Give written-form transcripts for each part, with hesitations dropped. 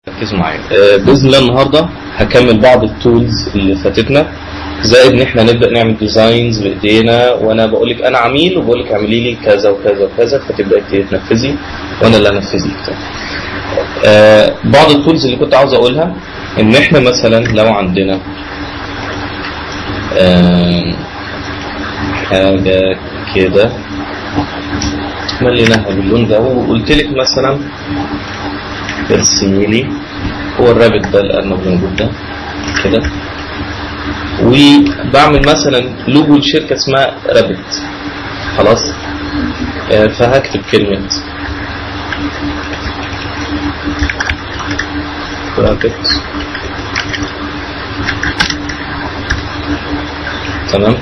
ركزوا معايا. باذن الله النهارده هكمل بعض التولز اللي فاتتنا، زائد ان احنا نبدا نعمل ديزاينز بايدينا، وانا بقول لك انا عميل وبقول لك اعملي لي كذا وكذا وكذا، فتبدا تنفذي وانا اللي انفذ لك. بعض التولز اللي كنت عاوز اقولها ان احنا مثلا لو عندنا حاجه كده مليناها باللون ده وقلت لك مثلا ارسمي لي هو الرابط ده الارنب اللي موجود ده كده، وبعمل مثلا لوجو لشركه اسمها رابط، خلاص. فهكتب كلمه رابط، تمام،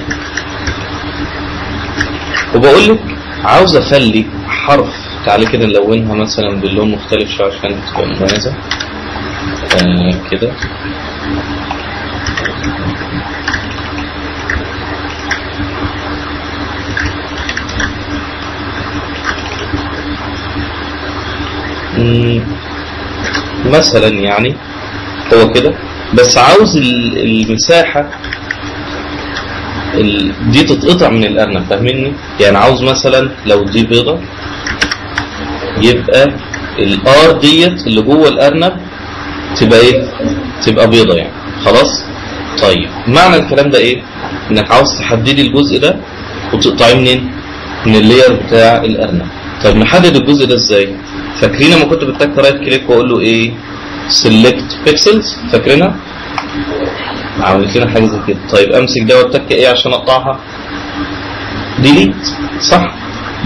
وبقول لك عاوز اخلي حرف، تعالى كده نلونها مثلا باللون مختلف شويه عشان تبقى مميزه كده. مثلا يعني هو كده، بس عاوز المساحه دي تتقطع من الارنب، فاهميني؟ يعني عاوز مثلا لو دي بيضه يبقى الار ديت اللي جوه الارنب تبقى ايه؟ تبقى بيضه يعني، خلاص. طيب معنى الكلام ده ايه؟ انك عاوز تحددي الجزء ده وتقطعيه منين؟ من اللاير بتاع الارنب. طيب نحدد الجزء ده ازاي؟ فاكرين لما كنت بتك رايت كليك واقول له ايه؟ سيلكت بيكسلز، فاكرينها؟ عملت لنا حاجه زي كده. طيب امسك ده واتك ايه عشان اقطعها؟ ديليت، صح؟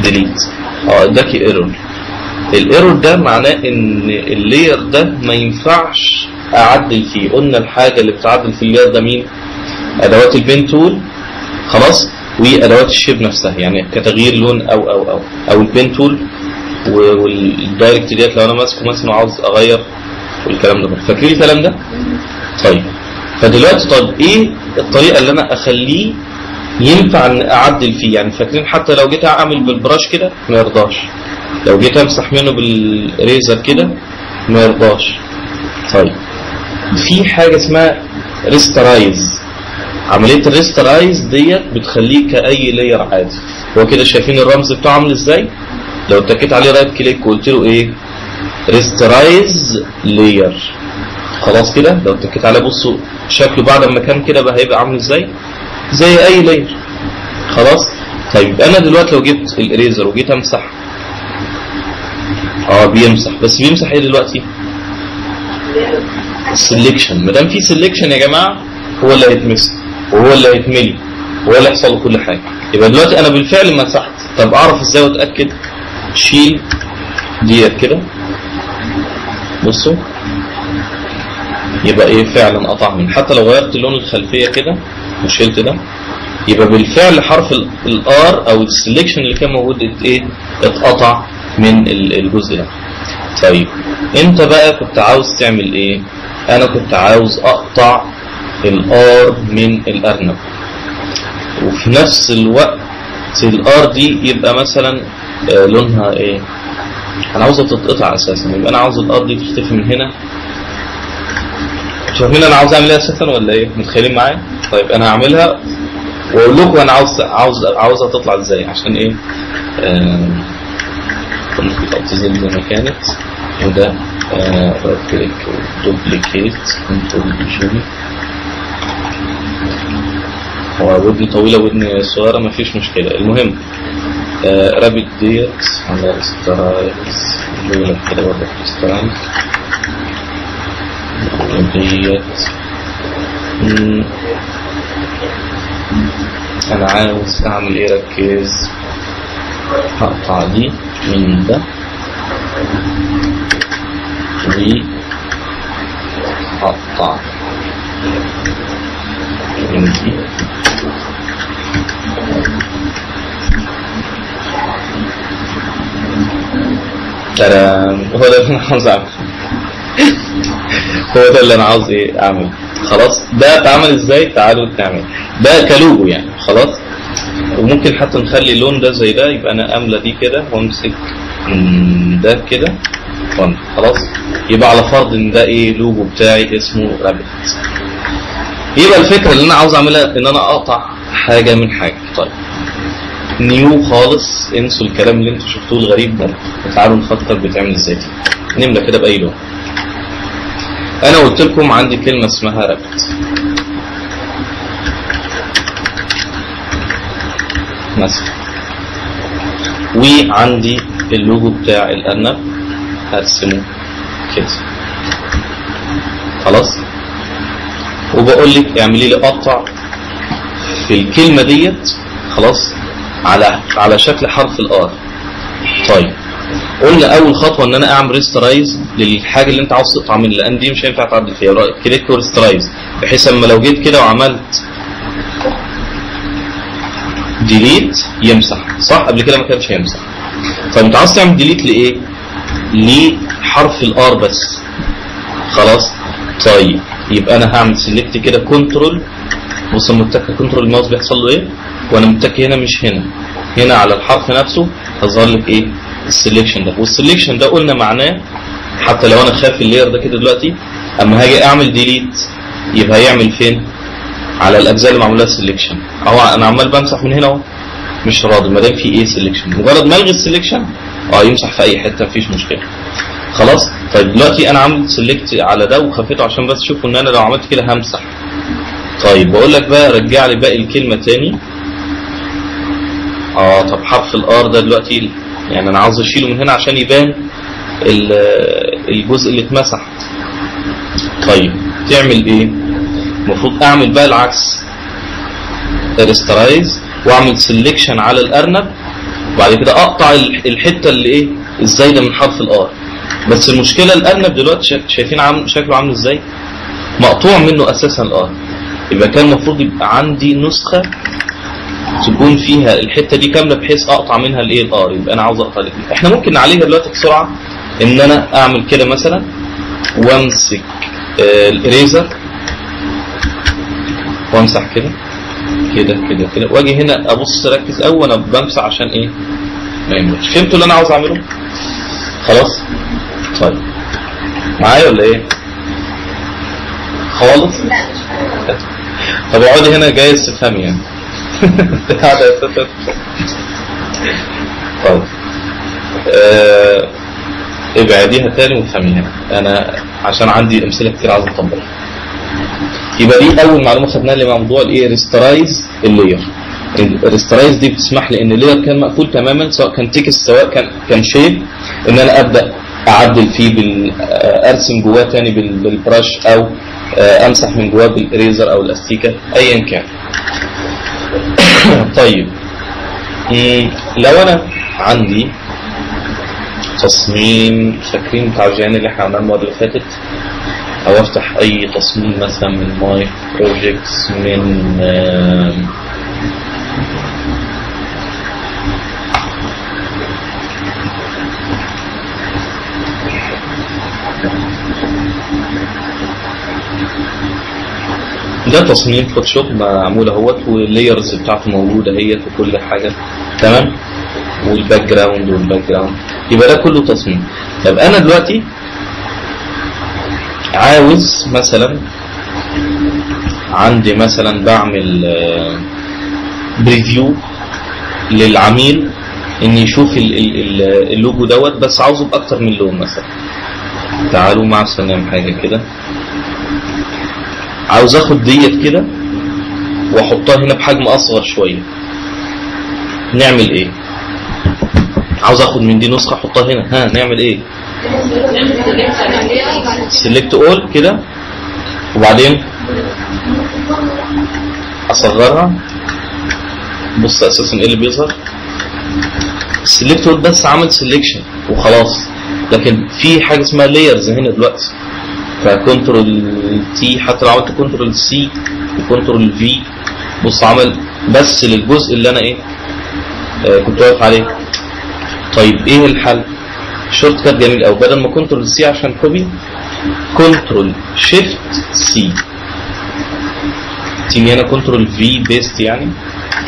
ديليت. اداكي ايرور. الايرور ده معناه ان اللاير ده ما ينفعش اعدل فيه. قلنا الحاجه اللي بتعدل في اللاير ده مين؟ ادوات البين تول، خلاص، وادوات الشيب نفسها، يعني كتغيير لون او البين تول والدايركت ديت لو انا ماسكه مثلا وعاوز اغير والكلام ده. فاكرين الكلام ده؟ طيب فدلوقتي طب ايه الطريقه اللي انا اخليه ينفع ان اعدل فيه؟ يعني فاكرين حتى لو جيت اعمل بالبراش كده ما يرضاش، لو جيت امسح منه بالريزر كده ما يرضاش. طيب في حاجه اسمها ريسترايز. عمليه الريسترايز ديت بتخليه كاي لاير عادي. هو كده شايفين الرمز بتاعه عامل ازاي؟ لو اتكيت عليه رايت كليك وقلت له ايه؟ ريسترايز لاير، خلاص كده. لو اتكيت عليه بصوا شكله بعد ما كان كده بقى هيبقى عامل ازاي؟ زي اي لاير، خلاص. طيب انا دلوقتي لو جبت الاريزر وجيت امسح، بيمسح، بس بيمسح ايه دلوقتي؟ السلكشن. ما دام في سلكشن يا جماعه هو اللي هيتمسح وهو اللي هيتملي وهو اللي هيحصل له كل حاجه. يبقى دلوقتي انا بالفعل مسحت. طب اعرف ازاي واتاكد؟ شيل ديت كده، بصوا يبقى ايه؟ فعلا قطع من، حتى لو غيرت لون الخلفيه كده وشلت ده يبقى بالفعل حرف الار او السلكشن اللي كان موجود ايه؟ اتقطع من الجزء ده. طيب انت بقى كنت عاوز تعمل ايه؟ انا كنت عاوز اقطع الار من الارنب، وفي نفس الوقت الار دي يبقى مثلا لونها ايه؟ انا عاوزها تتقطع اساسا، يبقى انا عاوز الار دي تختفي من هنا. شايفين انا عاوز اعمل ايه اساسا ولا ايه؟ متخيلين معايا؟ طيب انا هعملها واقول لكم انا عاوزها تطلع ازاي، عشان ايه؟ ممكن تعتزل زي ما كانت، وده رايت كليك دوبليكيت كنترول جي. هو ودني طويله ودني صغيره مفيش مشكله. المهم رابط ديت على سترايز جوه كده برضه سترايز ديت. انا عاوز اعمل ايه؟ ركز. هقطع دي من ده وهقطع من دي، تمام. هو ده اللي انا عاوز اعمله. هو ده اللي انا عاوز ايه اعمل. خلاص ده اتعمل ازاي؟ تعالوا نعمل ده كلوجو يعني، خلاص. وممكن حتى نخلي اللون ده زي ده، يبقى انا املى دي كده وامسك ده كده رن. خلاص يبقى على فرض ان ده ايه لوجو بتاعي اسمه رابت. يبقى الفكره اللي انا عاوز اعملها ان انا اقطع حاجه من حاجه. طيب نيو خالص، انسوا الكلام اللي انتوا شفتوه الغريب ده، تعالوا نفكر بيتعمل ازاي. نملى كده باي لون. انا قلت لكم عندي كلمه اسمها رابت مثلا، وعندي اللوجو بتاع الارنب هرسمه كده. خلاص وبقول لك اعملي لي قطع في الكلمه ديت خلاص على شكل حرف الار. طيب قلنا اول خطوه ان انا اعمل ريسترايز للحاجه اللي انت عاوز تقطع منها، لان دي مش هينفع تعدل فيها. كليك وريسترايز بحيث اما لو جيت كده وعملت ديليت يمسح، صح؟ قبل كده ما كانش هيمسح. فانت عاوز تعمل ديليت لايه؟ لحرف الار بس. خلاص طيب يبقى انا هعمل سيلكت كده كنترول. بص متك كنترول الماوس بيحصل له ايه؟ وانا متك هنا مش هنا على الحرف نفسه هظهر لك ايه؟ السلكشن ده. والسلكشن ده قلنا معناه حتى لو انا خاف اللاير ده كده دلوقتي، اما هاجي اعمل ديليت يبقى هيعمل فين؟ على الاجزاء اللي معمول لها سلكشن. اهو انا عمال بمسح من هنا اهو مش راضي ما دام في ايه سلكشن. مجرد ما الغي السلكشن يمسح في اي حته مفيش مشكله. خلاص طيب دلوقتي انا عامل سلكت على ده وخفيته عشان بس تشوفوا ان انا لو عملت كده همسح. طيب بقول لك بقى رجع لي باقي الكلمه تاني. طب حرف الار ده دلوقتي يعني انا عاوز اشيله من هنا عشان يبان الجزء اللي اتمسح. طيب تعمل ايه؟ المفروض اعمل بقى العكس، ريسترايز واعمل سلكشن على الارنب وبعد كده اقطع الحته اللي ايه الزايده من حرف الار. بس المشكله الارنب دلوقتي شايفين شكله عامل ازاي؟ مقطوع منه اساسا الار. يبقى كان المفروض يبقى عندي نسخه تكون فيها الحته دي كامله بحيث اقطع منها الايه الار. يبقى انا عاوز اقطع الاثنين. احنا ممكن نعالجها دلوقتي بسرعه ان انا اعمل كده مثلا وامسك الاريزر وامسح كده كده كده كده واجي هنا ابص ركز قوي وانا بمسح عشان ايه ما يموتش. فهمتوا اللي انا عاوز اعمله؟ خلاص طيب معايا ولا ايه؟ خالص؟ طب اقعدي هنا جايز تفهمي يعني. طيب ابعديها تاني وافهميها انا عشان عندي امثله كتير عايز اطبقها. يبقى دي اول معلومه خدناها اللي موضوع الايه ريسترايز اللاير. الريسترايز دي بتسمح لي ان اللاير كان مقفول تماما سواء كان تكست سواء كان شيب ان انا ابدا اعدل فيه ارسم جواه تاني بالبرش او امسح من جواه بالاريزر او الاستيكه ايا كان. طيب لو انا عندي تصميم فاكرين بتاع جان اللي احنا عملناه المره اللي فاتت، او افتح اي تصميم مثلا من ماي بروجكتس من ده تصميم فوتوشوب معمول اهوت واللايرز بتاعته موجوده اهيت وكل حاجه تمام والباك جراوند يبقى ده كله تصميم. طب انا دلوقتي عاوز مثلا عندي مثلا بعمل بريفيو للعميل ان يشوف اللوجو دوت بس عاوزه باكتر من لون مثلا. تعالوا مع السلامه حاجه كده عاوز اخد ديت كده واحطها هنا بحجم اصغر شويه. نعمل ايه؟ عاوز اخد من دي نسخه احطها هنا. نعمل ايه؟ سيلكت اول كده وبعدين اصغرها. بص اساسا ايه اللي بيظهر؟ سيلكت اول بس عمل سيلكشن وخلاص، لكن في حاجه اسمها لايرز هنا دلوقتي. فكنترول تي حتى لو عملت كنترول سي وكنترول في بص عمل بس للجزء اللي انا ايه كنت واقف عليه. طيب ايه الحل؟ شورت كات جميل قوي، بدل ما كنترول سي عشان كوبي كنترول شيفت سي تيجي هنا كنترول في بيست يعني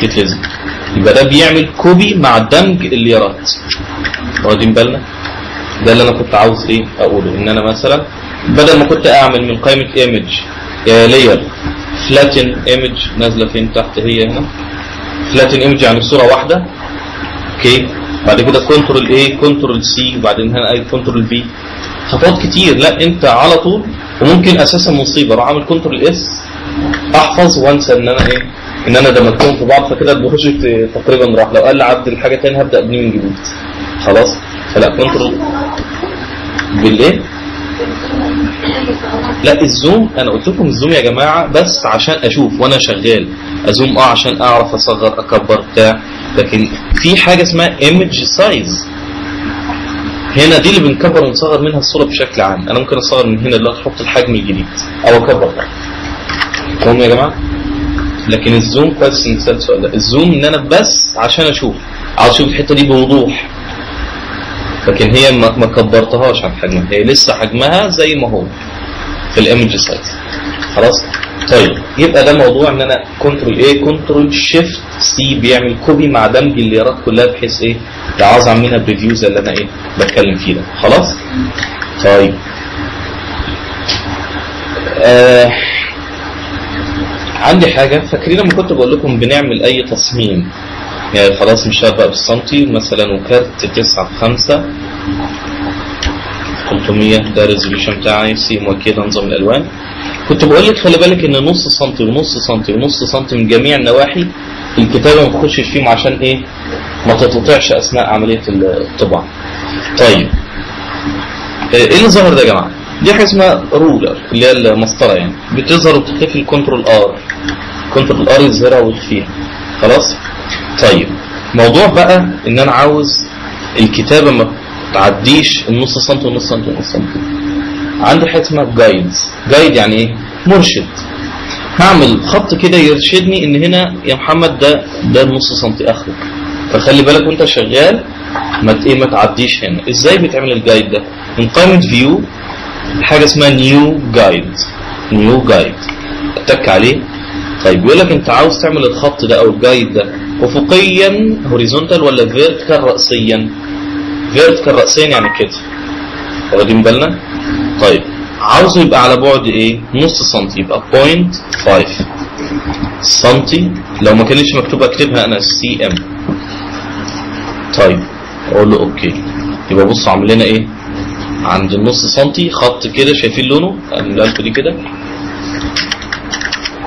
يتلزم. يبقى ده بيعمل كوبي مع دمج الليرات. واخدين بالنا؟ ده اللي انا كنت عاوز ايه اقوله، ان انا مثلا بدل ما كنت اعمل من قائمه ايمج لاير فلاتن ايمج نازله فين تحت، هي هنا فلاتن ايمج يعني صوره واحده، اوكي، بعد كده كنترول ايه كنترول سي وبعدين هنا اي كنترول في، خطوات كتير. لا انت على طول، وممكن اساسا مصيبه اروح اعمل كنترول اس احفظ وانسى ان انا ايه ان انا دمجتهم في بعض، فكده البروجكت تقريبا راح. لو قال لي عدل حاجه ثانيه هبدا ابنيه من جديد خلاص. فلا كنترول بالايه. لا الزوم انا قلت لكم الزوم يا جماعه بس عشان اشوف وانا شغال ازوم عشان اعرف اصغر اكبر بتاع، لكن في حاجه اسمها ايمج سايز هنا، دي اللي بنكبر ونصغر منها الصوره بشكل عام. انا ممكن اصغر من هنا اللي احط الحجم الجديد او اكبر ده، فهم يا جماعه. لكن الزوم كويس انك سالت السؤال ده، الزوم ان انا بس عشان اشوف، عاوز اشوف الحته دي بوضوح، لكن هي ما كبرتهاش عن حجمها، هي لسه حجمها زي ما هو في الايمج سايز خلاص. طيب يبقى ده موضوع ان انا كنترول ايه كنترول شيفت سي بيعمل كوبي مع دمج الليرات كلها، بحيث ايه لو عاوز اعمل منها بريفيوز اللي انا ايه بتكلم فيه ده خلاص. طيب عندي حاجه، فاكرين لما كنت بقول لكم بنعمل اي تصميم يعني خلاص مش هبقى بالسنتي مثلا، وكارت 9:5 300 ده الريزوليوشن بتاعي، سي كده نظام الالوان. كنت بقول لك خلي بالك ان نص سنتي ونص سنتي ونص سنتي من جميع النواحي الكتابه ما تخشش فيهم عشان ايه ما تتقطعش اثناء عمليه الطباعه. طيب ايه اللي ظهر ده يا جماعه؟ دي حاجه اسمها رولر اللي هي المسطره، يعني بتظهر وتختفي الكنترول ار، كنترول ار يظهرها ويخفيها خلاص. طيب موضوع بقى ان انا عاوز الكتابه ما تعديش النص سنتي ونص سنتي ونص سنتي. عندي حاجه اسمها جايدز. جايد يعني ايه؟ مرشد. هعمل خط كده يرشدني ان هنا يا محمد ده النص سنتي اخره، فخلي بالك وانت شغال ما تعديش هنا. ازاي بيتعمل الجايد ده؟ من قائمه فيو حاجه اسمها نيو جايد. نيو جايد اتك عليه. طيب بيقول لك انت عاوز تعمل الخط ده او الجايد ده افقيا هوريزونتال ولا فيرتيكال راسيا؟ فيرتيكال راسيا يعني كده، واخدين بالنا؟ طيب عاوزه يبقى على بعد ايه؟ نص سنتي، يبقى 0.5 سنتي. لو ما كانتش مكتوبه اكتبها انا سي ام. طيب اقول له اوكي. يبقى بصوا عامل لنا ايه؟ عند النص سنتي خط كده، شايفين لونه؟ اعملها لكم دي كده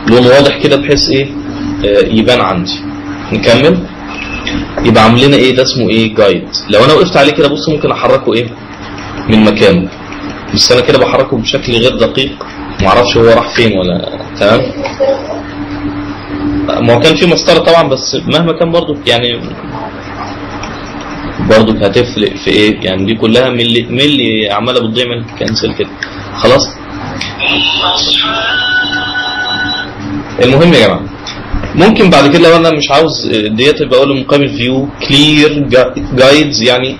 لون واضح كده بحيث ايه يبان عندي. نكمل. يبقى عامل لنا ايه؟ ده اسمه ايه؟ جايد. لو انا وقفت عليه كده بصوا ممكن احركه ايه من مكانه، بس انا كده بحركه بشكل غير دقيق، ما اعرفش هو راح فين ولا تمام. ما هو كان في مسطره طبعا، بس مهما كان برضو يعني برضو هتفرق في ايه يعني، دي كلها ملي عماله بتضيع من كنسل كده خلاص. المهم يا جماعه ممكن بعد كده لو انا مش عاوز ديت يبقى اقول له من قائمه فيو كلير جايدز، يعني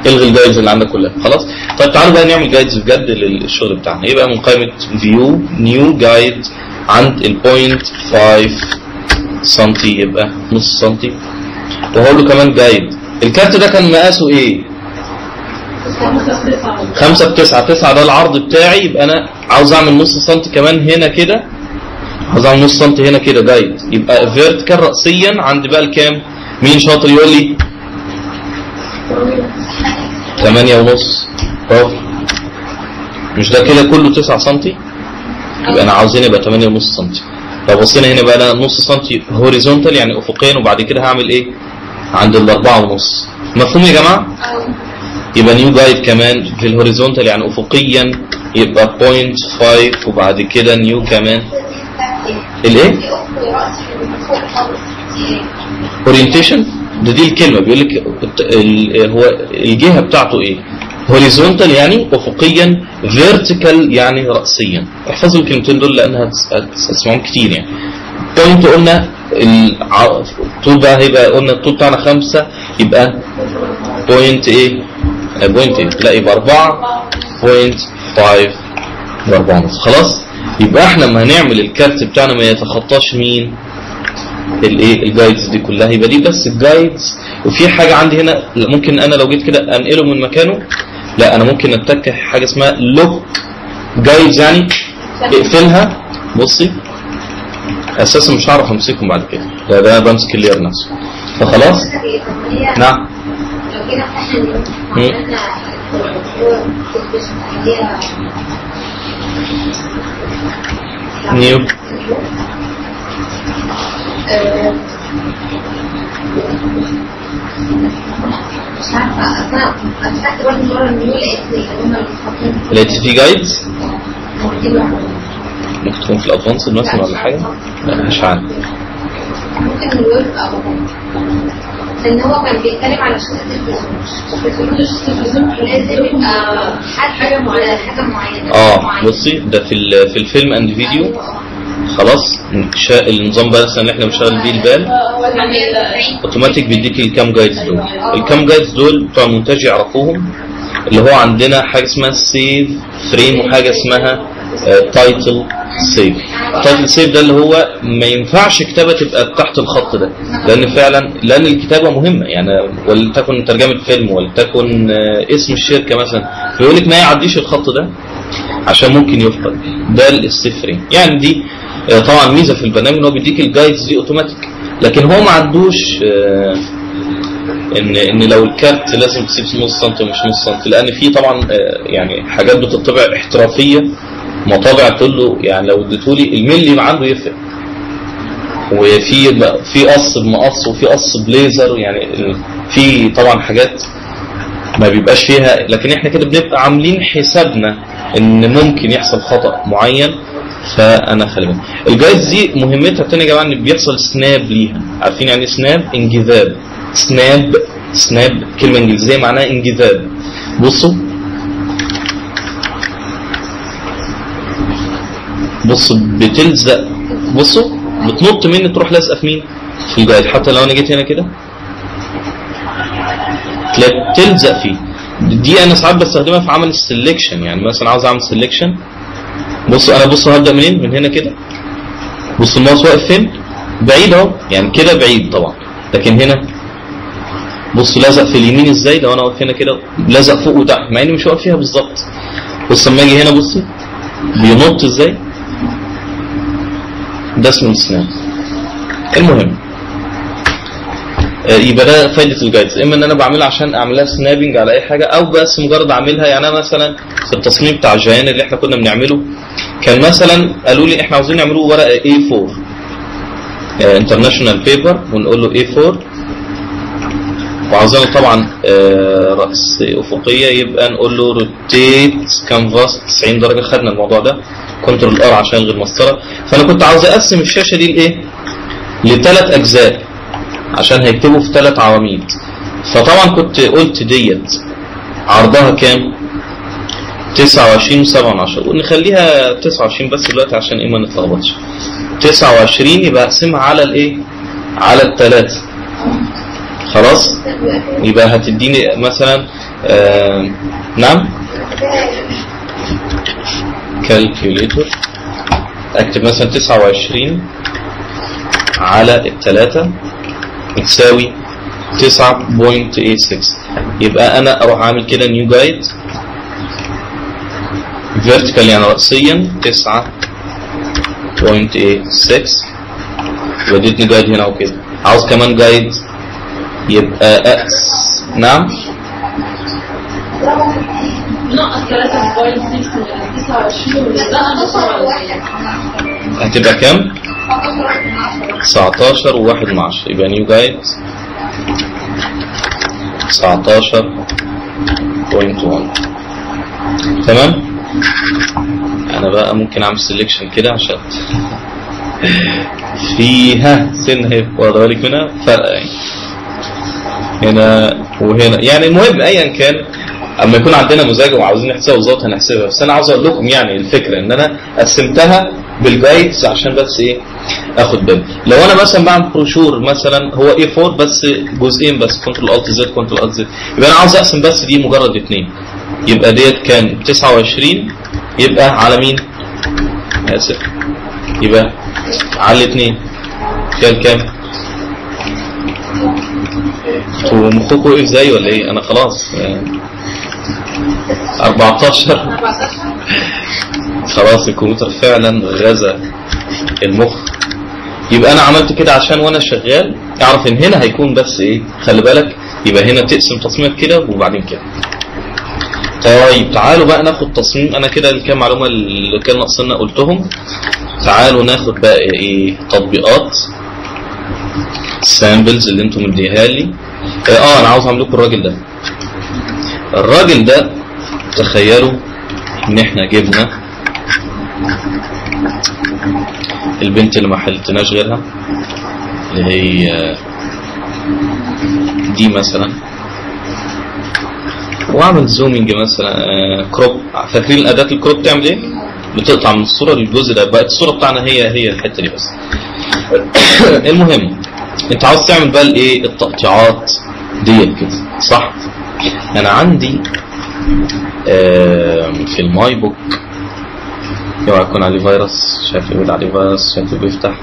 الغي الجايدز اللي عندك كلها خلاص. طيب تعالوا بقى نعمل جايدز بجد للشغل بتاعنا. يبقى من قائمه فيو نيو جايد عند ال 0.5 سنتي يبقى نص سنتي، وهقول له كمان جايد. الكارت ده كان مقاسه ايه؟ 5 × 9 ده العرض بتاعي، يبقى انا عاوز اعمل نص سنتي كمان هنا كده، عاوز اعمل نص سنتي هنا كده جايد، يبقى فيرتيكال راسيا عند بقى الكام؟ مين شاطر يقول لي؟ 8.5. طب مش ده كده كله 9 سنتي؟ يبقى انا عاوزين يبقى 8.5 سنتي. لو بصينا هنا بقى انا نص سنتي هوريزونتال يعني افقيا، وبعد كده هعمل ايه؟ عند ال 4.5. مفهوم يا جماعه؟ يبقى نيو جايد كمان في الهوريزونتال يعني افقيا يبقى 0.5، وبعد كده نيو كمان الايه؟ اورينتيشن. دي الكلمه بيقول لك هو الجهه بتاعته ايه؟ هوريزونتال يعني افقيا، فيرتيكال يعني راسيا. احفظوا الكلمتين دول لانها هتسمعهم كتير يعني. بوينت قلنا الطول بقى هيبقى قلنا الطول بتاعنا 5 يبقى بوينت ايه؟ بوينت ايه؟ لا يبقى 4.5 ب4.5 خلاص. يبقى احنا لما هنعمل الكارت بتاعنا ما يتخطاش مين؟ الايه؟ الجايدز دي كلها. يبقى دي بس الجايدز. وفي حاجه عندي هنا ممكن انا لو جيت كده انقله من مكانه لا انا ممكن اتك حاجه اسمها لوك جايدز، يعني اقفلها. بصي اساسا مش هعرف امسكهم بعد كده، ده بمسك اللير نفسه فخلاص. نعم نيو مش عارفه انا فتحت برضه مره النيو لقيت في جايدز ممكن تكون في الادفانس مثلا ولا حاجه، لا مش عارف. ممكن الويب او لان هو كان بيتكلم على شاشة التلفزيون لازم يبقى حاجه معينه. بصي ده في الفيلم اند فيديو خلاص. النظام بقى مثلا اللي احنا بنشتغل بيه البال اوتوماتيك بيديك الكام جايدز دول. الكام جايدز دول بتوع المونتاج يعرفوهم، اللي هو عندنا حاجه اسمها سيف فريم وحاجه اسمها تايتل سيف. تايتل سيف ده اللي هو ما ينفعش كتابه تبقى تحت الخط ده، لان الكتابه مهمه يعني، ولتكن ترجمه فيلم ولتكن اسم الشركه مثلا، بيقول لك ما يعديش الخط ده عشان ممكن يفقد. ده السيف فريم. يعني دي طبعا ميزه في البرنامج ان هو بيديك الجايدز دي اوتوماتيك، لكن هو ما عندوش ان لو الكارت لازم تسيب نص سنتي ومش نص سنتي، لان في طبعا يعني حاجات بتطبع احترافيه، مطابع تقول له يعني لو اديتولي الملي ما عنده يفرق، وفي قص بمقص وفي قص بليزر، يعني في طبعا حاجات ما بيبقاش فيها، لكن احنا كده بنبقى عاملين حسابنا ان ممكن يحصل خطأ معين. فانا خلي بالك الجايز دي مهمتها الثانيه يا جماعه ان بيحصل سناب ليها. عارفين يعني سناب؟ انجذاب. سناب كلمه انجليزيه معناها انجذاب. بصوا بتلزق، بصوا بتنط مني تروح لازقه في مين؟ في الجايد. حتى لو انا جيت هنا كده تلزق فيه. دي انا ساعات بستخدمها في عمل السلكشن، يعني مثلا عاوز اعمل سلكشن. بصوا هبدا منين؟ من هنا كده. بصوا الماوس واقف فين؟ بعيد اهو، يعني كده بعيد طبعا، لكن هنا بصوا لازق في اليمين ازاي. لو انا واقف هنا كده لازق فوق وتحت، مع اني مش واقف فيها بالظبط. بص لما اجي هنا بصي بينط ازاي. ده اسمه السناب. المهم يبقى ده فايده الجايدز، اما ان انا بعملها عشان اعملها سنابنج على اي حاجه، او بس مجرد اعملها. يعني انا مثلا في التصميم بتاع جيان اللي احنا كنا بنعمله، كان مثلا قالوا لي احنا عاوزين نعمله ورقه A4 انترناشونال بيبر، ونقول له A4 وعاوزينه طبعا راس افقيه، يبقى نقول له روتيت كانفاس 90 درجه. خدنا الموضوع ده كنترول ار عشان الغي المسطره. فانا كنت عاوز اقسم الشاشه دي لايه؟ لثلاث اجزاء عشان هيكتبوا في 3 عواميد. فطبعا كنت قلت ديت عرضها كام؟ 29.7، ونخليها 29 بس دلوقتي عشان ايه ما نتلخبطش. 29 يبقى اقسمها على الايه؟ على الثلاثه. خلاص؟ يبقى هتديني مثلا نعم كالكوليتور، اكتب مثلا 29 على الثلاثه بتساوي 9.86. يبقى انا اروح اعمل كده نيو جايد فيرتيكال يعني رأسيا 9.86 واديتني جايد هنا وكده. عاوز كمان جايد يبقى نعم نقص 3.6 من 29 هتبقى كام؟ 19.1 يبقى نيو جايد 19.1. تمام. انا بقى ممكن اعمل سيلكشن كده عشان فيها سن هي واخد بالك منها فرق يعني هنا وهنا. يعني المهم ايا كان اما يكون عندنا مزاجه وعاوزين نحسبها بالظبط هنحسبها، بس انا عاوز اقول لكم يعني الفكره ان انا قسمتها بالجايدز عشان بس ايه اخد بالي. لو انا مثلا بعمل بروشور مثلا هو A4 بس جزئين بس، كنترول الت زد كنترول الت زد، يبقى انا عاوز اقسم بس دي مجرد 2. يبقى ديت كان 29 يبقى على مين؟ اسف يبقى على 2 كان كام؟ انتوا مخكوا ايه ازاي ولا ايه؟ انا خلاص 14. خلاص الكمبيوتر فعلا غزا المخ. يبقى انا عملت كده عشان وانا شغال اعرف ان هنا هيكون بس ايه، خلي بالك، يبقى هنا تقسم تصميمك كده وبعدين كده. طيب تعالوا بقى ناخد تصميم. انا كده الكام معلومه اللي كان ناقصنا قلتهم. تعالوا ناخد بقى ايه تطبيقات السامبلز اللي انتم مديها لي. انا عاوز اعمل لكم الراجل ده تخيلوا ان احنا جبنا البنت اللي ما حلتناش غيرها اللي هي دي مثلا، واعمل زومينج مثلا، كروب. فاكرين الاداه الكروب بتعمل ايه؟ بتقطع من الصوره للجزء ده، بقت الصوره بتاعنا هي الحته دي بس. المهم انت عاوز تعمل بقى الايه التقطيعات ديت كده، صح؟ انا عندي في الماي بوك، اوعى يكون عليه فيروس، شايف يقول عليه فيروس، شايف بيفتح.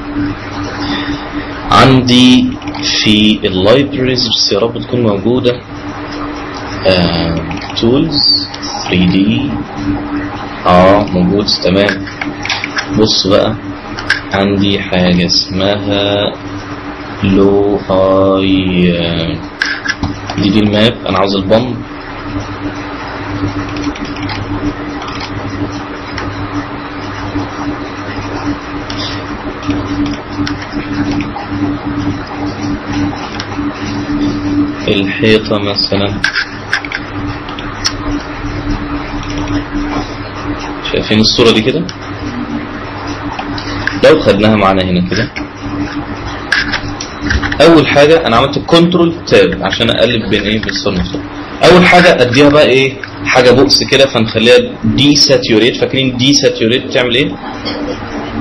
عندي في اللايبريز بس يا رب تكون موجوده تولز 3D موجود تمام. بص بقى عندي حاجة اسمها لو هاي، دي الماب. انا عاوز البامب، الحيطة مثلا، شايفين الصورة دي كده؟ لو خدناها معانا هنا كده، اول حاجة انا عملت كنترول تاب عشان اقلب بين ايه بالصورة. اول حاجة اديها بقى ايه حاجة بوكس كده، فنخليها دي ساتيوريت. فاكرين دي ساتيوريت بتعمل ايه؟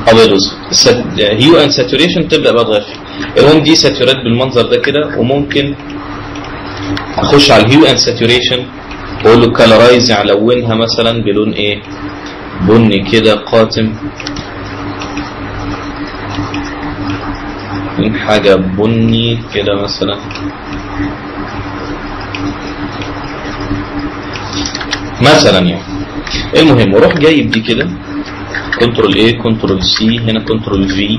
ابيض واسود. هيو اند ساتوريشن تبدا بقى تغير فيه. المهم دي ساتوريت بالمنظر ده كده، وممكن اخش على الهيو اند ساتوريشن واقول له كالرايز، يعني الونها مثلا بلون ايه؟ بني كده قاتم، من حاجه بني كده مثلا. يعني المهم واروح جايب دي كده كنترول ايه كنترول سي، هنا كنترول في.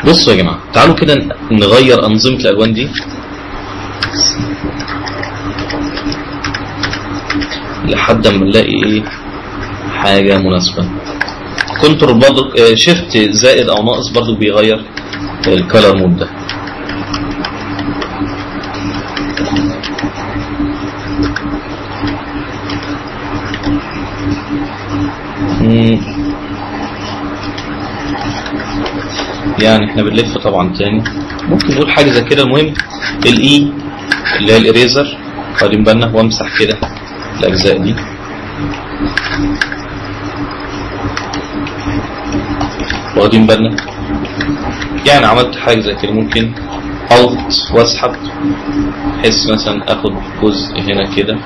بصوا يا جماعه تعالوا كده نغير انظمه الالوان دي لحد ما نلاقي ايه حاجه مناسبه. كنترول برضه شيفت زائد او ناقص برضه بيغير الكالر مود ده. يعني احنا بنلف طبعا تاني، ممكن نقول حاجه زي كده. المهم الاي اللي هي الاريزر، واخدين بالنا، وامسح كده الاجزاء دي. واخدين بالنا يعني عملت حاجه زي كده. ممكن الت واسحب بحيث مثلا اخد جزء هنا كده.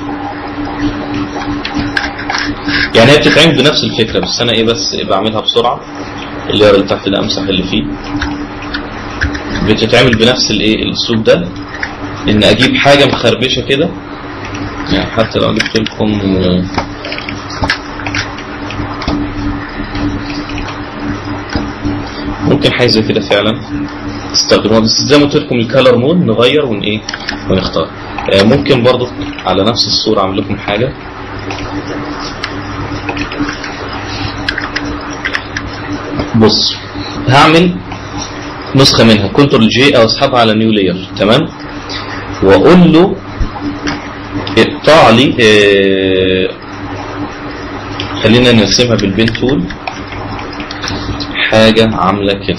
يعني هي بتتعمل بنفس الفكره، بس انا ايه بس بعملها بسرعه. اللير اللي تحت ده امسح اللي فيه. بتتعمل بنفس الايه الاسلوب ده، ان اجيب حاجه مخربشه كده. يعني حتى لو جبت لكم ممكن حاجه زي كده فعلا تستخدموها، بس زي ما قلت لكم الكالر مود نغير ايه ونختار. ممكن برضو على نفس الصوره اعمل لكم حاجه. بص هعمل نسخه منها كنترول جي او اسحبها على نيو لاير، تمام، واقول له اقطع لي خلينا نرسمها بالبين تول حاجه عامله كده.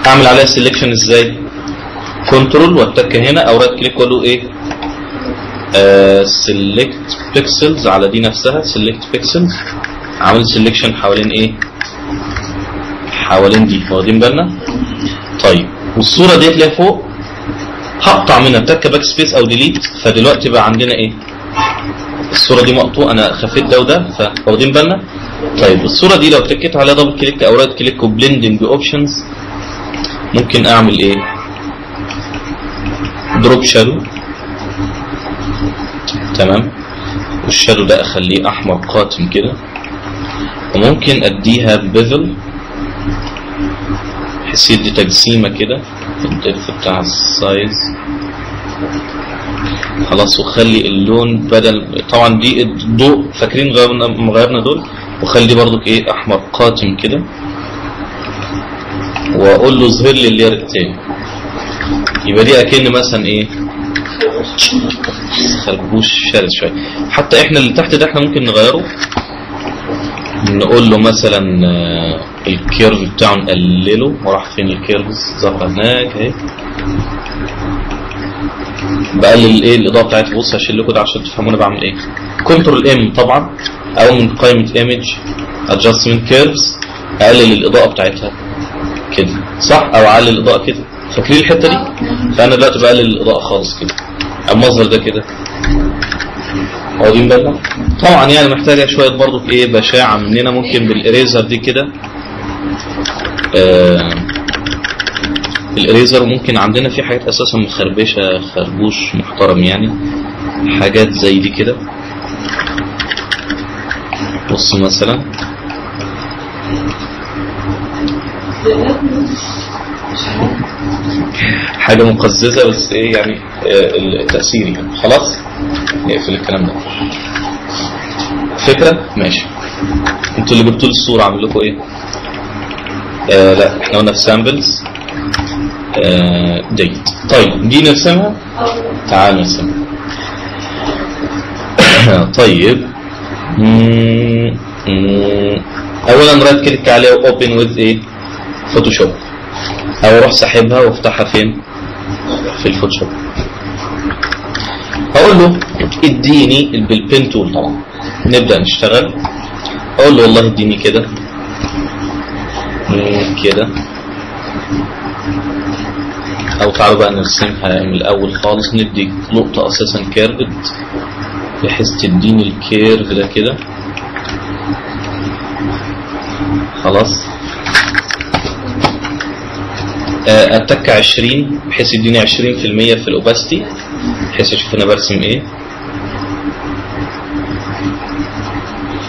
اعمل عليها سيلكشن ازاي؟ كنترول واتك هنا او رايت كليك واقول له ايه سيلكت بيكسلز على دي نفسها، سيلكت بيكسلز، عامل سيلكشن حوالين ايه؟ حوالين دي، واخدين بالنا؟ طيب والصوره ديت اللي فوق هقطع منها تك باك سبيس او ديليت، فدلوقتي بقى عندنا ايه؟ الصوره دي مقطوعه، انا خفيت ده وده، فواخدين بالنا؟ طيب الصوره دي لو كليكت عليها دبل كليك او رايت كليك وبلندنج اوبشنز ممكن اعمل ايه؟ دروب شادو، تمام، والشادو ده اخليه احمر قاتم كده، وممكن اديها بيفل بحيث يدي تجسيمه كده في الدبث بتاع السايز. خلاص، وخلي اللون بدل طبعا دي الضوء، فاكرين غيرنا دول، وخلي دي برضو ايه احمر قاتم كده، واقول له ظهر لي اللير التاني، يبقى دي اكن مثلا ايه خربوش شرس شويه. حتى احنا اللي تحت ده احنا ممكن نغيره، نقول له مثلا الكيرف بتاعه نقلله، وراح فين الكيرفز؟ ظهر هناك اهي. بقلل ايه الاضاءه بتاعتها، بص هشيل لكم ده عشان تفهموا انا بعمل ايه. كنترول ام طبعا، او من قائمه ايمج ادجستمنت كيرفز اقلل الاضاءه بتاعتها كده، صح؟ او اعلي الاضاءه كده، فاكرين الحته دي؟ فانا دلوقتي بقلل الاضاءه خالص كده، المظهر ده كده، واخدين بالنا؟ طبعا يعني محتاجه شويه برضو ايه بشاعه مننا، ممكن بالاريزر دي كده، الاريزر ممكن عندنا في حاجات اساسا مخربشه خربوش محترم يعني، حاجات زي دي كده. بص مثلا حاجه مقززه بس ايه يعني التاثير يعني. خلاص نقفل الكلام ده. فكره ماشي. انتوا اللي جبتوا لي الصوره اعمل لكم ايه؟ لا احنا قلنا في سامبلز ديت. طيب دي نرسمها، تعال نرسمها. طيب اولا رايت كليك عليها واوبن وذ ايه؟ فوتوشوب، او اروح ساحبها وافتحها فين؟ في الفوتوشوب. هقول له اديني بالبين تول، طبعا نبدا نشتغل. اقول له والله اديني كده كده، او تعالوا بقى نرسمها من الاول خالص، ندي نقطه اساسا كيرفد بحيث تديني الكيرف ده كده. خلاص، اتك 20 بحيث يديني 20% في الاوباستي، بحيث اشوف انا برسم ايه.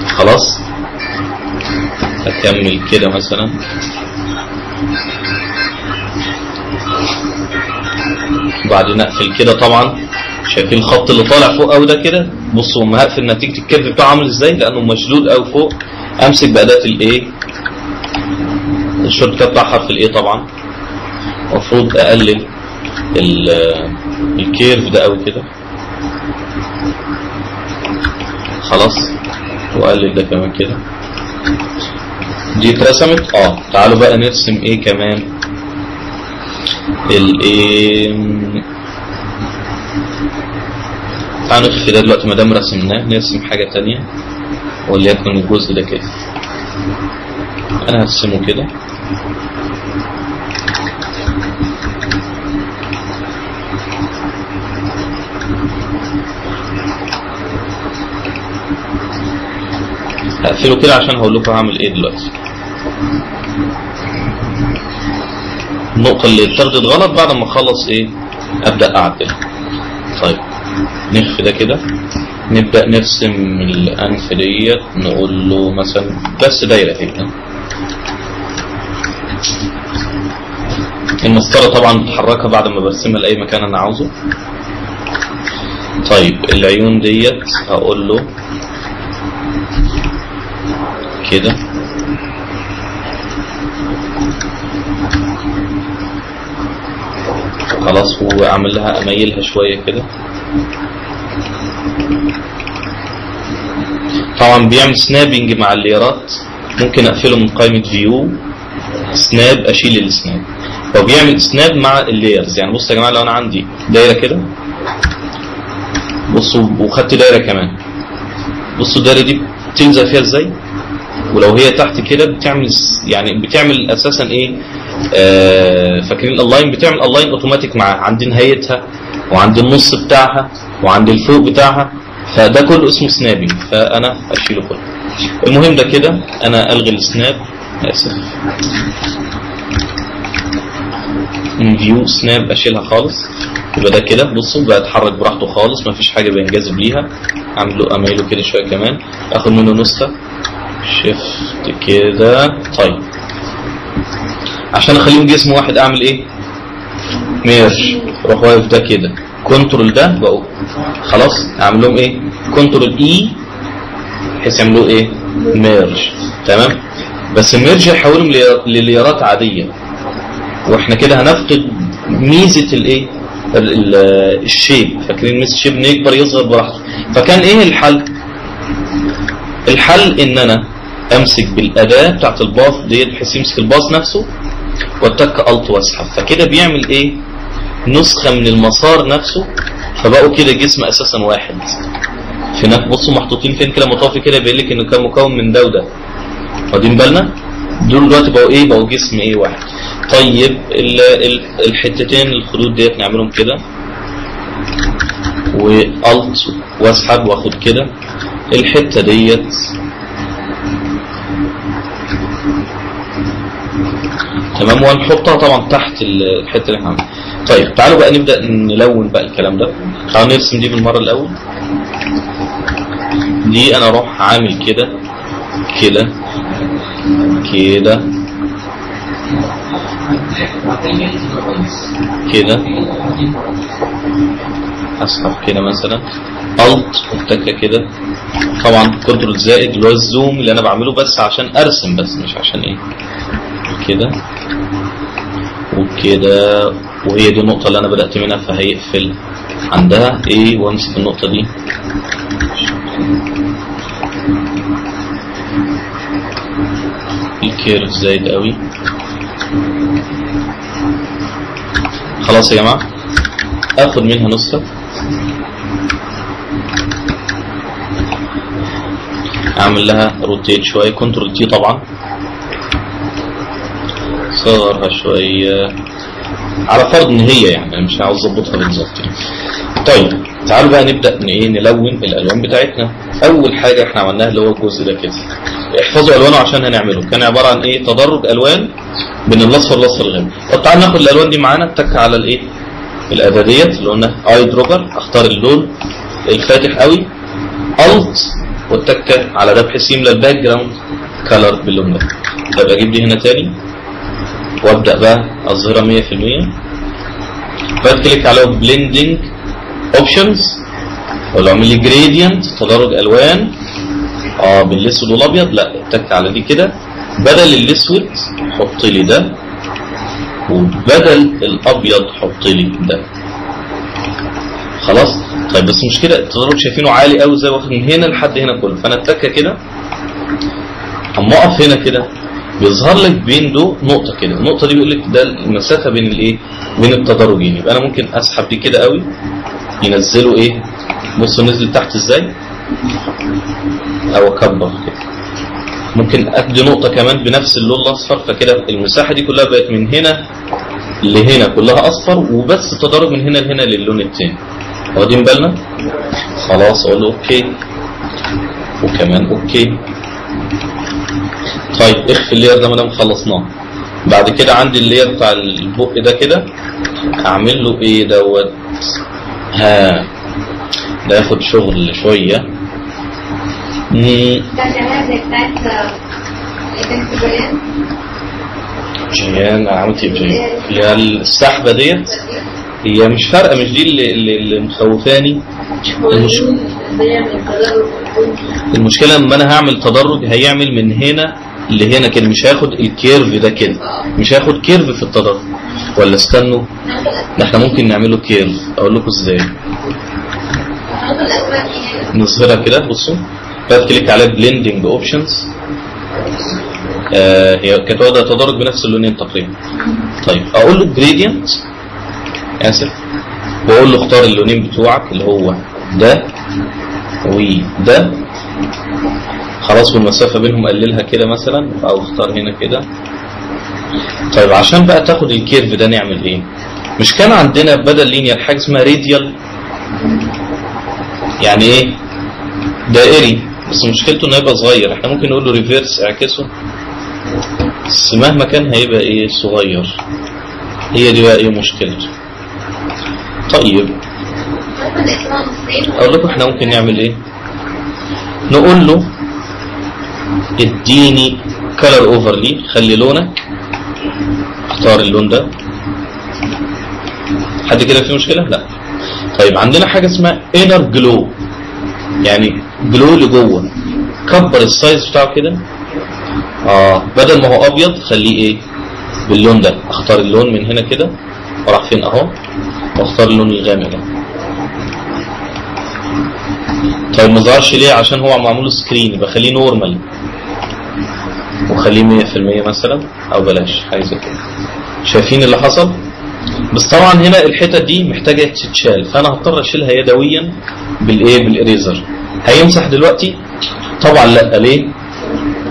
خلاص، اكمل كده مثلا، وبعدين اقفل كده. طبعا شايفين الخط اللي طالع فوق قوي ده كده؟ بصوا لما هقفل نتيجه الكيرف بتاعه عامل ازاي، لانه مشدود قوي فوق. امسك باداه الايه، الشورت كات بتاع حرف الايه. طبعا المفروض اقلل الكيرف ده قوي كده. خلاص، واقلل ده كمان كده. دي اترسمت. تعالوا بقى نرسم ايه كمان. الايه، تعالوا نخفي ده دلوقتي ما دام رسمناه، نرسم حاجه ثانيه وليكن الجزء ده كده. انا هرسمه كده. هقفله كده عشان هقول لكم هعمل ايه دلوقتي. النقطة اللي اتاخدت غلط بعد ما اخلص ايه ابدأ اعدل. طيب نخفي ده كده، نبدأ نرسم الانف ديت، نقول له مثلا بس دايرة كده. المسطرة طبعا بتحركها بعد ما برسمها لأي مكان انا عاوزه. طيب العيون ديت هقول له كده. خلاص، واعمل لها اميلها شويه كده. طبعا بيعمل سنابنج مع الليرات، ممكن اقفله من قائمه فيو سناب، اشيل السناب. هو بيعمل سناب مع الليرز. يعني بصوا يا جماعه، لو انا عندي دايره كده، بصوا وخدت دايره كمان، بصوا الدايره دي بتلزق فيها ازاي، ولو هي تحت كده بتعمل يعني بتعمل اساسا ايه فاكرين الالاين؟ بتعمل الاين اوتوماتيك مع عند نهايتها وعند النص بتاعها وعند الفوق بتاعها، فده كله اسمه سنابنج، فانا اشيله كله. المهم ده كده انا الغي السناب، اسف، من فيو سناب اشيلها خالص. يبقى ده كده بصوا بقى اتحرك براحته خالص، مفيش حاجه بينجذب ليها. اعمله اميله كده شويه كمان، اخد منه نسخه شيفت كده. طيب عشان اخليهم جسم واحد اعمل ايه؟ ميرج، اروح واقف ده كده كنترول ده بقوا خلاص اعمل لهم ايه؟ كنترول اي بحيث يعملوا ايه؟ ميرج. تمام. بس الميرج هيحولهم لليارات عاديه، واحنا كده هنفقد ميزه الايه؟ الشيب. فاكرين ميزه الشيب انه يكبر يصغر براحته. فكان ايه الحل؟ الحل ان انا امسك بالاداه بتاعت الباص ديت بحيث يمسك الباص نفسه واتك الت واسحب، فكده بيعمل ايه؟ نسخه من المسار نفسه، فبقوا كده جسم اساسا واحد. في هناك بصوا محطوطين فين كده مطافي كده بيقول لك انه كان مكون من ده وده، واخدين بالنا؟ دول دلوقتي بقوا ايه؟ بقوا جسم ايه؟ واحد. طيب الحتتين الخدود ديت نعملهم كده والت واسحب واخد كده الحته ديت تمام، وهنحطها طبعا تحت الحته اللي احنا عاملينها. طيب تعالوا بقى نبدا نلون بقى الكلام ده. تعالوا نرسم دي بالمره الاول. دي انا اروح عامل كده كده كده كده، اسحب كده مثلا الت واتكه كده. طبعا كنترول زائد اللي هو الزوم اللي انا بعمله بس عشان ارسم، بس مش عشان ايه. كده وكده، وهي دي النقطة اللي انا بدأت منها فهيقفل عندها ايه، وامسك النقطة دي الكيرف زايد قوي. خلاص يا جماعة، اخد منها نسخة اعمل لها روتيت شوية، كنترول تي طبعا، صغرها شوية على فرض ان هي يعني مش عاوز اظبطها بالظبط. طيب تعالوا بقى نبدا نلون الالوان بتاعتنا. اول حاجه احنا عملناها اللي هو الجزء ده كده، احفظوا الوانه عشان هنعمله. كان عباره عن ايه؟ تدرج الوان بين الاصفر والاصفر الغامق. طب تعالوا ناخد الالوان دي معانا، نتك على الايه؟ الاداه ديت اللي قلنا اي دروبر، اختار اللون الفاتح قوي الت والتكه على ده بحيث يملى الباك جراوند كلر باللون ده. طب اجيب دي هنا تاني وابدا بقى اظهرها 100%. بعد كليك على بليندنج اوبشنز، ولو اعمل لي جريدينت تدرج الوان بالاسود والابيض، لا اتك على دي كده، بدل الاسود حط لي ده وبدل الابيض حط لي ده. خلاص. طيب بس مشكله التدرج شايفينه عالي قوي زي واخد من هنا لحد هنا كله، فانا اتك كده اما اقف هنا كده بيظهر لك بين دول نقطه كده، النقطه دي بيقول لك ده المسافه بين الايه؟ بين التدرجين. يبقى انا ممكن اسحب دي كده قوي ينزلوا ايه؟ بصوا نزل تحت ازاي، او اكبر كده. ممكن ادي نقطه كمان بنفس اللون الاصفر، فكده المساحه دي كلها بقت من هنا لهنا كلها اصفر، وبس التدرج من هنا لهنا للون التاني. واخدين بالنا؟ خلاص اقول له اوكي وكمان اوكي. طيب اخفي اللير ده ما دام خلصناه. بعد كده عندي اللير بتاع البق ده كده، اعمل له ايه دوت؟ ده ياخد شغل شويه. جيان عملت ايه بجيان؟ اللي هي السحبه ديت هي مش فارقه، مش دي اللي مخوفاني. المشكله لما انا هعمل تدرج هيعمل من هنا لهنا كده، مش هياخد الكيرف ده كده، مش هياخد كيرف في التدرج. ولا استنوا، ده احنا ممكن نعمله كيرف. اقول لكم ازاي نظهرها كده. بصوا بعد كليك على بليندنج اوبشنز، هي كانت واخده تدرج بنفس اللونين تقريبا. طيب اقول له جريدينت، اسف، واقول له اختار اللونين بتوعك اللي هو ده وده. خلاص، والمسافه بينهم قللها كده مثلا، او اختار هنا كده طيب عشان بقى تاخد الكيرف ده نعمل ايه؟ مش كان عندنا بدل لينير حاجه اسمها راديال؟ يعني ايه؟ دائري، بس مشكلته انه يبقى صغير. احنا ممكن نقول له ريفيرس اعكسه، بس مهما كان هيبقى ايه؟ صغير. هي دي بقى ايه مشكلته. طيب اقول لكم احنا ممكن نعمل ايه؟ نقول له اديني color overlay، خلي لونك، اختار اللون ده. حد كده في مشكلة؟ لا. طيب عندنا حاجة اسمها inner glow، يعني جلو لجوه. كبر السايز بتاعه كده، بدل ما هو ابيض خليه ايه؟ باللون ده. اختار اللون من هنا كده، وراح فين اهو، واختار اللون الغامق ده. طيب ما ظهرش ليه؟ عشان هو معمول سكرين، يبقى خليه نورمال وخليه 100% مثلا، او بلاش حاجه زي كده. شايفين اللي حصل؟ بس طبعا هنا الحتت دي محتاجه تتشال، فانا هضطر اشيلها يدويا بالايه؟ بالاريزر. هيمسح دلوقتي؟ طبعا لا. ليه؟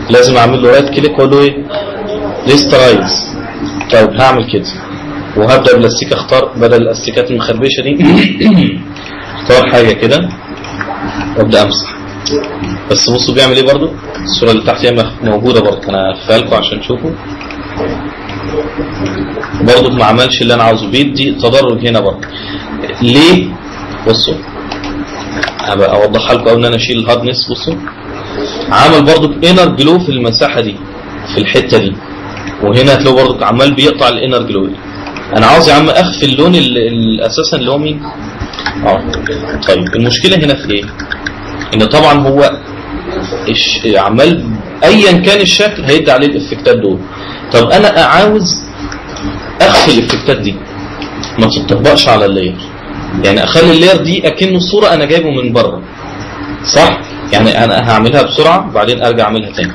لازم اعمل له رايت كليك واقول له ايه؟ ريسترايز. طيب هعمل كده وهبدا بالاستيك، اختار بدل الاستيكات المخربشه دي اختار حاجه كده وابدا امسح. بس بصوا بيعمل ايه برضو؟ الصوره اللي تحت هي موجوده برضو، انا هلفها لكم عشان تشوفوا. برضو ما عملش اللي انا عاوزه، بيدي تدرج هنا برضو. ليه؟ بصوا هبقى اوضحها لكم قبل ان انا اشيل الهاردنس. بصوا عمل برضو انر جلو في المساحه دي، في الحته دي، وهنا هتلاقوا برضو عمال بيقطع الانر جلو. انا عاوز يا عم اخفي اللون الاساسا اللي هو مين؟ طيب المشكله هنا في ايه؟ ان طبعا هو عمال ايا كان الشكل هيدي عليه الافكتات دول. طب انا عاوز اخفي الافكتات دي ما تطبقش على اللاير، يعني اخلي اللاير دي اكنه صوره انا جايبه من بره، صح؟ يعني انا هعملها بسرعه وبعدين ارجع اعملها تاني.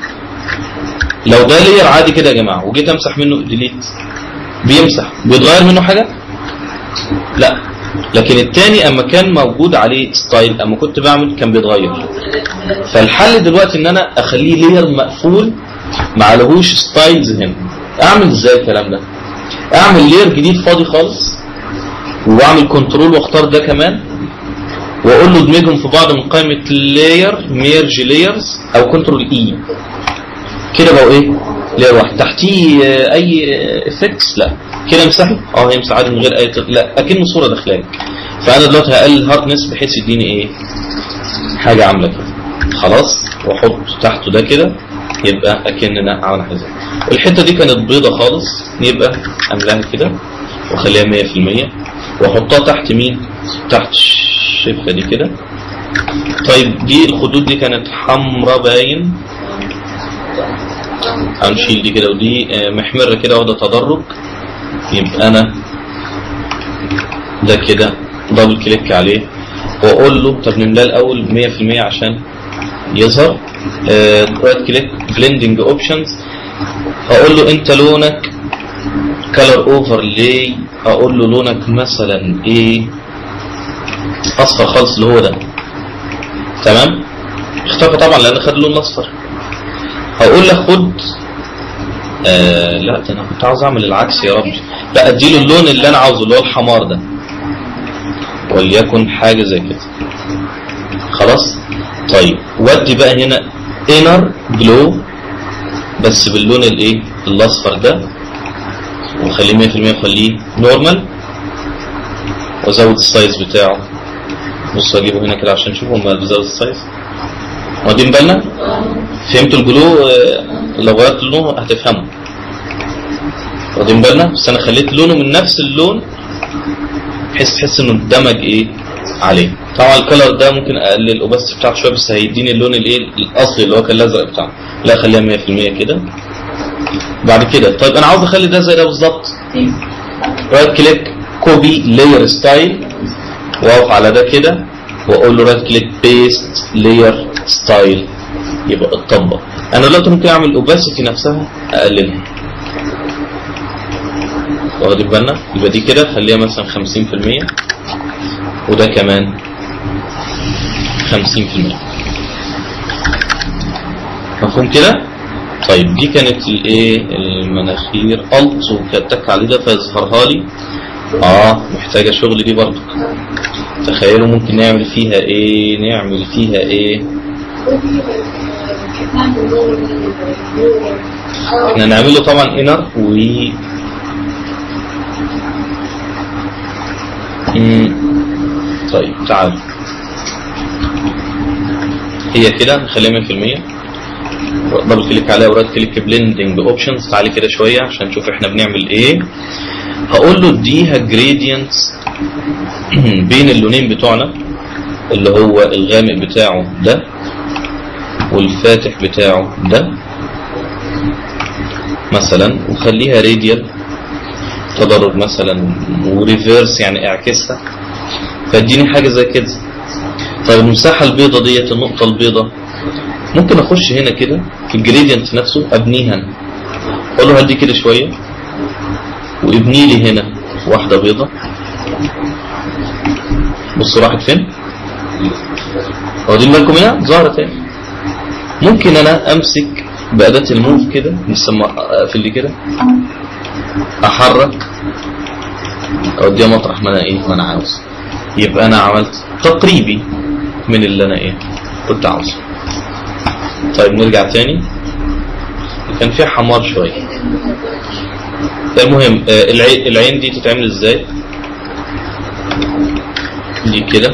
لو ده لاير عادي كده يا جماعه وجيت امسح منه ديليت، بيمسح بيتغير منه حاجه؟ لا. لكن التاني اما كان موجود عليه ستايل، اما كنت بعمل كان بيتغير. فالحل دلوقتي ان انا اخليه لاير مقفول ما عليهوش ستايلز هنا. اعمل ازاي الكلام ده؟ اعمل لاير جديد فاضي خالص، واعمل كنترول واختار ده كمان، واقول له ادمجهم في بعض من قائمه لاير ميرج لايرز، او كنترول اي كده بقوا ايه؟ لاير واحد. تحتيه اي افكتس؟ لا. كده امسحه؟ هيمسح عادي من غير اي لا، اكنه صوره داخليه. فانا دلوقتي هقلل هاردنس بحيث يديني ايه؟ حاجه عامله كده. خلاص، واحط تحته ده كده، يبقى اكننا عملنا حاجه. الحته دي كانت بيضه خالص، يبقى املاها كده واخليها 100%، واحطها تحت مين؟ تحت الشفه دي كده. طيب دي الخدود دي كانت حمراء باين، هنشيل دي كده، ودي محمره كده واخده تدرج. يبقى انا ده كده دبل كليك عليه واقول له طب نملاه الاول 100% عشان يظهر. رايت كليك بلندنج اوبشنز، اقول له انت لونك كلر اوفرلاي، اقول له لونك مثلا ايه؟ اصفر خالص اللي هو ده. تمام؟ اختفى طبعا لان خد اللون الاصفر. هقول له خد لا ده انا كنت عاوز اعمل العكس يا ربي. لا، اديله اللون اللي انا عاوزه اللي هو الحمار ده، وليكن حاجه زي كده. خلاص. طيب ودي بقى هنا انر جلو بس باللون الايه؟ الاصفر ده، وخليه 100%، وخليه نورمال، وازود السايز بتاعه. بصوا اجيبه هنا كده عشان تشوفوا لما بزود السايز. واخدين بالنا؟ فهمتوا الجلو؟ لو غيرت لونه هتفهموا. واخدين بالنا؟ بس انا خليت لونه من نفس اللون بحيث تحس انه اندمج ايه؟ عليه. طبعا الكلر ده ممكن اقلل الاوباسيتي بتاعته شويه، بس هيديني اللون الايه؟ الاصلي اللي هو كان الازرق بتاعه. لا، خليها 100% كده. بعد كده طيب انا عاوز اخلي ده زي ده بالظبط. رايت كليك كوبي لاير ستايل، واقف على ده كده واقول له رايت كليك بيست لاير ستايل، يبقى اتطبق. انا دلوقتي ممكن اعمل الاوباسيتي نفسها اقللها. واخدين بالنا؟ يبقى دي كده خليها مثلا 50%، وده كمان 50%. مفهوم كده؟ طيب دي كانت الايه المناخير الت وكتك عليه ده فيظهرها لي. محتاجة شغل دي برضه. تخيلوا ممكن نعمل فيها ايه احنا نعمله طبعا انر و طيب تعال هي كده نخليها 100%. دبل كليك عليها وراد كليك بلندنج اوبشنز. تعالي كده شويه عشان نشوف احنا بنعمل ايه. هقول له اديها جريدينتس بين اللونين بتوعنا اللي هو الغامق بتاعه ده والفاتح بتاعه ده مثلا، وخليها راديال تدرج مثلا وريفيرس يعني اعكسها، فاديني حاجه زي كده. طيب المساحه البيضاء ديت النقطه البيضاء ممكن اخش هنا كده في الجريدينت نفسه ابنيها. اقول له هدي كده شويه وابني لي هنا واحده بيضاء. بصوا راحت فين؟ واخدين بالكم هنا ظهرت تاني. ممكن انا امسك بأداة الموف كده نسمى اقفل لي كده احرك اوديها مطرح ما انا عاوز. يبقى انا عملت تقريبي من اللي انا كنت عاوزه. طيب نرجع تاني. كان فيها حمار شويه. المهم العين دي تتعمل ازاي؟ دي كده.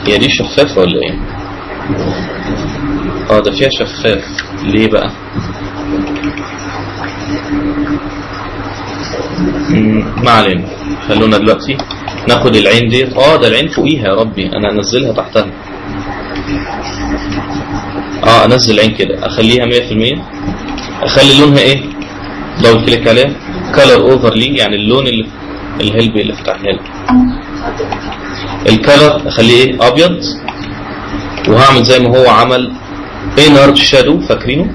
هي دي شفافه ولا ايه؟ ده فيها شفاف. ليه بقى؟ ما علينا. خلونا دلوقتي ناخد العين ديت. ده العين فوقيها. يا ربي انا انزلها تحتها. انزل العين كده اخليها 100%. اخلي لونها دبل كليك عليها كلر اوفرلي يعني اللون اللي الهلب اللي فتح الهلب. الكلر اخليه ابيض، وهعمل زي ما هو عمل انر شادو فاكرينه.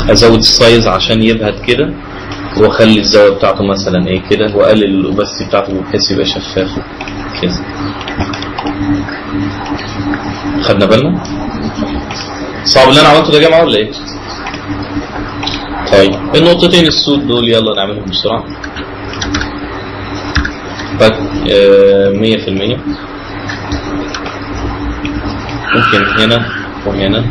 ازود السايز عشان يبهت كده، واخلي الزاويه بتاعته مثلا كده، واقلل الاوباسيتي بتاعته بحيث يبقى شفاف كده. خدنا بالنا؟ صعب اللي انا عملته ده يا جماعه ولا ايه؟ طيب النقطتين السود دول يلا نعملهم بسرعه. باك 100%. ممكن هنا وهنا.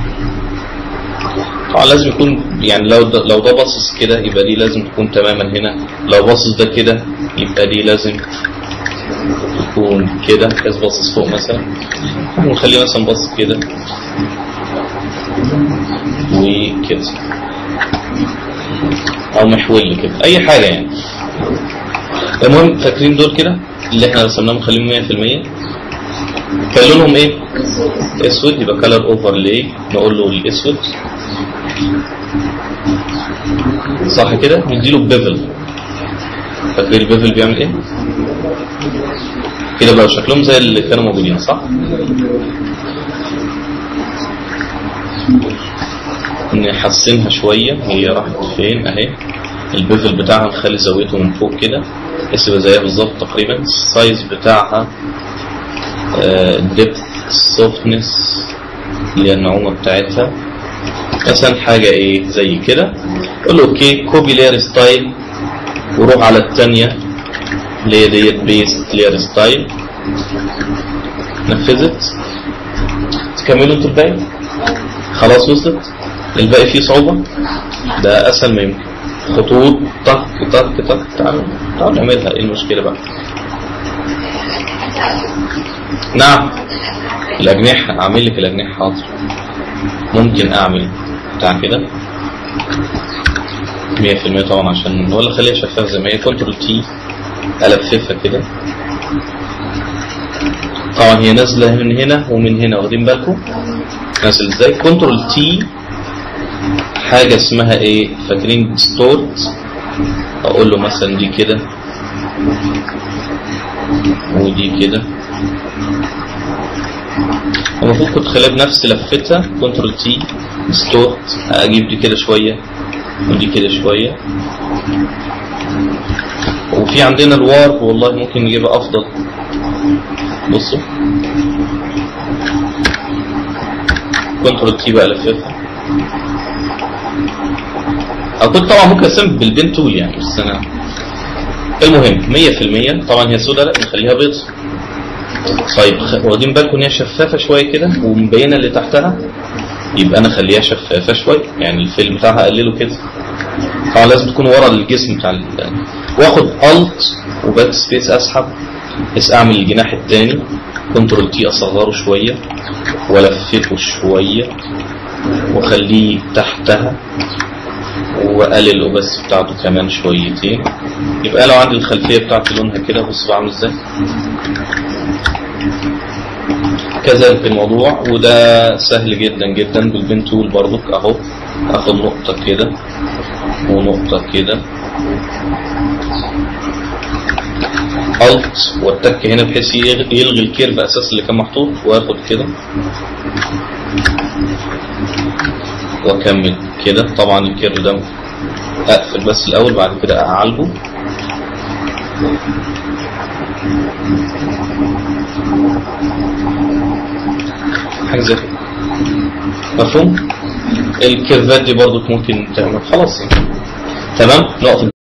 طبعا لازم يكون يعني لو ده باصص كده يبقى دي لازم تكون تماما هنا. لو باصص ده كده يبقى دي لازم تكون كده بحيث باصص فوق مثلا. ونخليه مثلا باصص كده وكده او محول كده اي حاجه يعني. المهم فاكرين دول كده اللي احنا رسمناهم نخليهم 100%. كان لونهم اسود يبقى كلر اوفرلاي. نقول له الاسود صح كده. نديله بيفل. فاكرين البيفل بيعمل كده بقى شكلهم زي اللي كانوا موجودين صح. نحسنها شويه. هي راحت فين اهي. البيفل بتاعها نخلي زاويته من فوق كده يبقى زيها بالظبط تقريبا. السايز بتاعها الدبث السوفتنس اللي هي النعومه بتاعتها مثلا حاجه زي كده. قول له اوكي كوبي لاير ستايل وروح على الثانيه اللي هي ديت بيست لاير ستايل. نفذت. تكملوا انتوا الباقي. خلاص وصلت. الباقي فيه صعوبه. ده اسهل ما يمكن. خطوط طق طق طق. تعالوا نعملها. ايه المشكله بقى؟ نعم الاجنحه. اعمل لك الاجنحه حاضر. ممكن اعمل بتاع كده 100% طبعا عشان ولا خليها شفاف زي ما هي. كنترول تي الففها كده. طبعا هي نازله من هنا ومن هنا. واخدين بالكم نازل ازاي؟ كنترول تي حاجه اسمها فاكرين ستورت. اقول له مثلا دي كده ودي كده. المفروض كنت خليها بنفس لفتها. كنترول تي ستورت. اجيب دي كده شويه ودي كده شويه. وفي عندنا الوارب والله ممكن نجيبها افضل. بصوا كنترول تي بقى لفتها او كنت طبعا ممكن ارسم بالبين تول يعني، بس انا المهم 100% طبعا هي سوداء، لا نخليها بيض. طيب واخدين بالكم ان هي شفافه شويه كده ومبينه اللي تحتها، يبقى انا اخليها شفافه شويه، يعني الفيلم بتاعها اقلله كده. طبعا لازم تكون ورا الجسم بتاع واخد الت وباك سبيس اسحب، بس اعمل الجناح الثاني، كنترول تي اصغره شويه والففه شويه واخليه تحتها واقلل الاوبس بتاعته كمان شويتين. يبقى لو عندي الخلفيه بتاعتي لونها كده، بص بعمل ازاي. كذلك الموضوع، وده سهل جدا جدا بالبين تول برضك اهو. اخد نقطه كده ونقطه كده، الت والتك هنا بحيث يلغي الكيرف اساس اللي كان محطوط، واخد كده واكمل كده. طبعا الكيرف ده اقفل بس الاول، بعد كده اعالجه. حاجه زي كده، مفهوم؟ الكيرفات دي برضو ممكن تعمل خلاص يعني. تمام، نقف